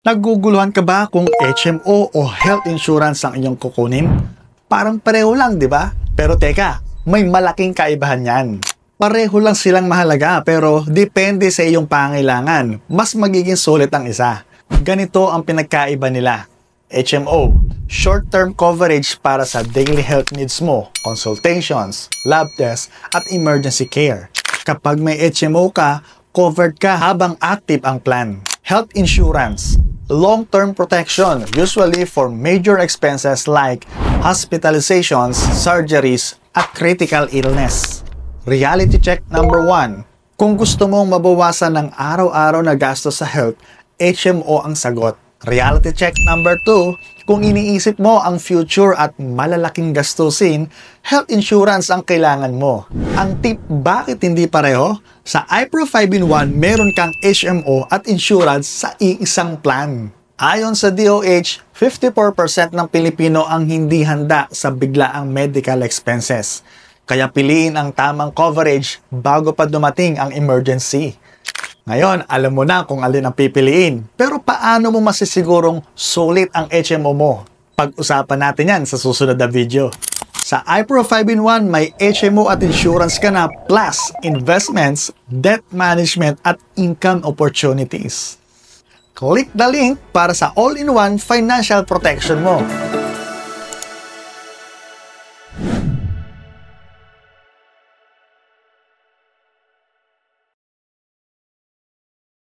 Naguguluhan ka ba kung HMO o health insurance ang inyong kukunin? Parang pareho lang, di ba? Pero teka, may malaking kaibahan yan. Pareho lang silang mahalaga pero depende sa iyong pangailangan. Mas magiging sulit ang isa. Ganito ang pinagkaiba nila. HMO, short-term coverage para sa daily health needs mo, consultations, lab tests, at emergency care. Kapag may HMO ka, covered ka habang active ang plan. Health insurance, long-term protection, usually for major expenses like hospitalizations, surgeries, at critical illness. Reality check number 1. Kung gusto mong mabawasan ng araw-araw na gastos sa health, HMO ang sagot. Reality check number 2. Kung iniisip mo ang future at malalaking gastusin, health insurance ang kailangan mo. Ang tip, bakit hindi pareho? Sa iPro 5-in-1, meron kang HMO at insurance sa iisang plan. Ayon sa DOH, 54% ng Pilipino ang hindi handa sa biglaang medical expenses. Kaya piliin ang tamang coverage bago pa dumating ang emergency. Ngayon, alam mo na kung alin ang pipiliin. Pero paano mo masisigurong sulit ang HMO mo? Pag-usapan natin yan sa susunod na video. Sa iPro 5-in-1, may HMO at insurance ka na plus investments, debt management at income opportunities. Click the link para sa all-in-one financial protection mo.